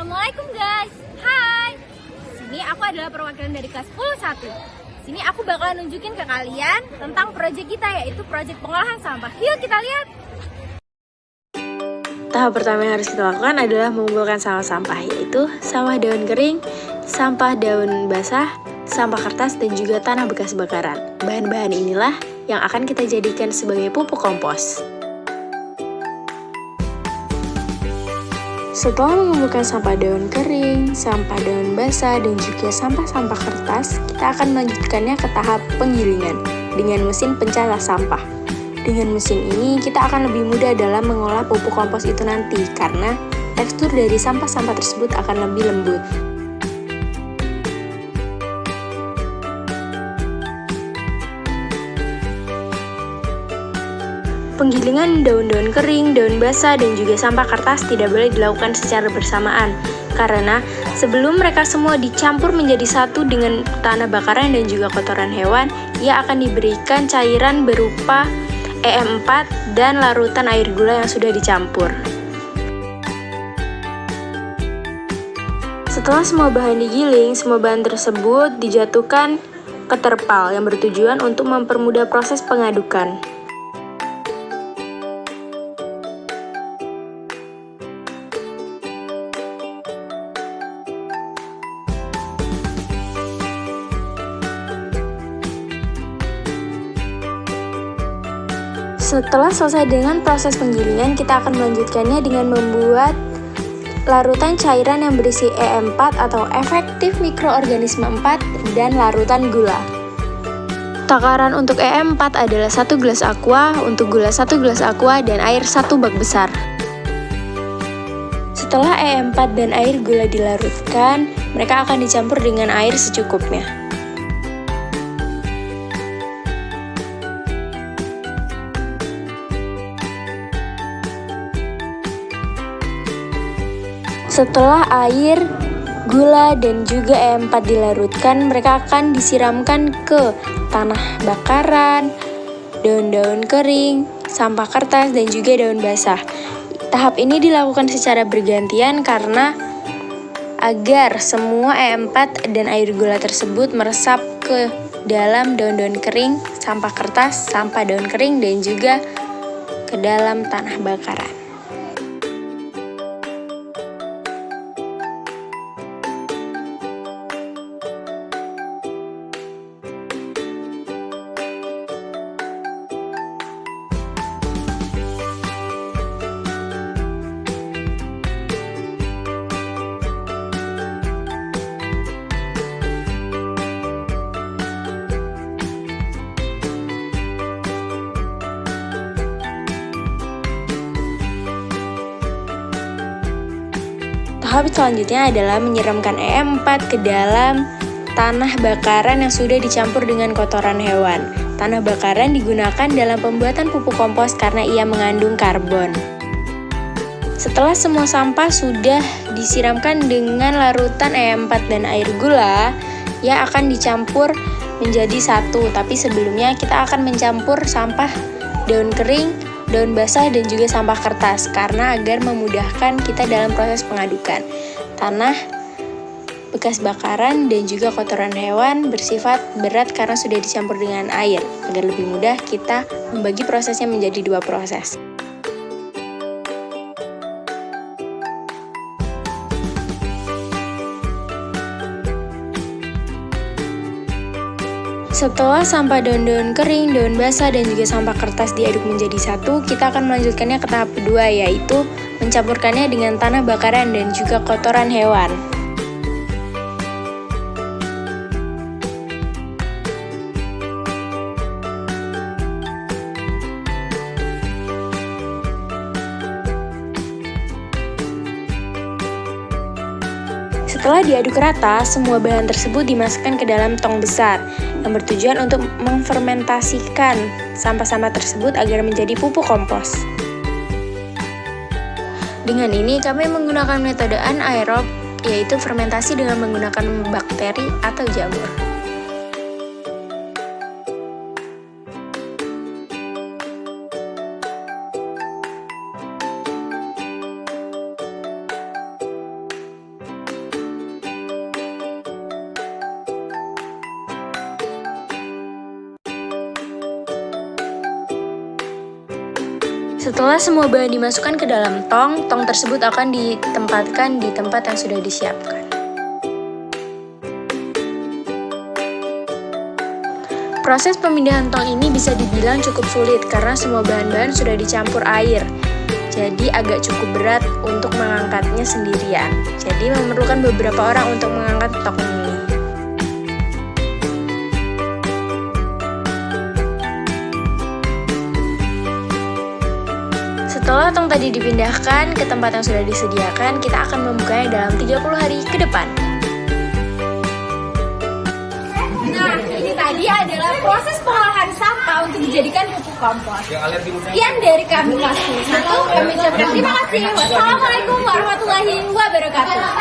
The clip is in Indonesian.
Assalamualaikum guys. Hai. Sini aku adalah perwakilan dari kelas 101. Sini aku bakalan nunjukin ke kalian tentang proyek kita, yaitu proyek pengolahan sampah. Yuk kita lihat. Tahap pertama yang harus kita lakukan adalah mengumpulkan sampah-sampah, yaitu sampah daun kering, sampah daun basah, sampah kertas, dan juga tanah bekas bakaran. Bahan-bahan inilah yang akan kita jadikan sebagai pupuk kompos. Setelah mengumpulkan sampah daun kering, sampah daun basah, dan juga sampah-sampah kertas, kita akan melanjutkannya ke tahap penggilingan dengan mesin pencacah sampah. Dengan mesin ini, kita akan lebih mudah dalam mengolah pupuk kompos itu nanti, karena tekstur dari sampah-sampah tersebut akan lebih lembut. Penggilingan daun-daun kering, daun basah, dan juga sampah kertas tidak boleh dilakukan secara bersamaan, karena sebelum mereka semua dicampur menjadi satu dengan tanah bakaran dan juga kotoran hewan, ia akan diberikan cairan berupa EM4 dan larutan air gula yang sudah dicampur. Setelah semua bahan digiling, semua bahan tersebut dijatuhkan ke terpal yang bertujuan untuk mempermudah proses pengadukan. Setelah selesai dengan proses penggilingan, kita akan melanjutkannya dengan membuat larutan cairan yang berisi EM4 atau efektif mikroorganisme 4 dan larutan gula. Takaran untuk EM4 adalah 1 gelas aqua, untuk gula 1 gelas aqua, dan air 1 bak besar. Setelah EM4 dan air gula dilarutkan, mereka akan dicampur dengan air secukupnya. Setelah air, gula, dan juga EM4 dilarutkan, mereka akan disiramkan ke tanah bakaran, daun-daun kering, sampah kertas, dan juga daun basah. Tahap ini dilakukan secara bergantian karena agar semua EM4 dan air gula tersebut meresap ke dalam daun-daun kering, sampah kertas, sampah daun kering, dan juga ke dalam tanah bakaran. Tahap selanjutnya adalah menyiramkan EM4 ke dalam tanah bakaran yang sudah dicampur dengan kotoran hewan. Tanah bakaran digunakan dalam pembuatan pupuk kompos karena ia mengandung karbon. Setelah semua sampah sudah disiramkan dengan larutan EM4 dan air gula, ia akan dicampur menjadi satu. Tapi sebelumnya kita akan mencampur sampah daun kering, daun basah, dan juga sampah kertas karena agar memudahkan kita dalam proses pengadukan. Tanah bekas bakaran dan juga kotoran hewan bersifat berat karena sudah dicampur dengan air. Agar lebih mudah kita membagi prosesnya menjadi 2 proses. Setelah sampah daun-daun kering, daun basah, dan juga sampah kertas diaduk menjadi satu, kita akan melanjutkannya ke tahap kedua, yaitu mencampurkannya dengan tanah bakaran dan juga kotoran hewan. Setelah diaduk rata, semua bahan tersebut dimasukkan ke dalam tong besar yang bertujuan untuk memfermentasikan sampah-sampah tersebut agar menjadi pupuk kompos. Dengan ini kami menggunakan metode anaerob, yaitu fermentasi dengan menggunakan bakteri atau jamur. Setelah semua bahan dimasukkan ke dalam tong, tong tersebut akan ditempatkan di tempat yang sudah disiapkan. Proses pemindahan tong ini bisa dibilang cukup sulit karena semua bahan-bahan sudah dicampur air. Jadi agak cukup berat untuk mengangkatnya sendirian. Jadi memerlukan beberapa orang untuk mengangkat tong ini. Setelah tong tadi dipindahkan ke tempat yang sudah disediakan, kita akan membukanya dalam 30 hari ke depan. Nah, ini tadi adalah proses pengolahan sampah untuk dijadikan pupuk kompos. Sekian dari kami kelas 1. Kami ucapkan terima kasih. Wassalamualaikum warahmatullahi wabarakatuh.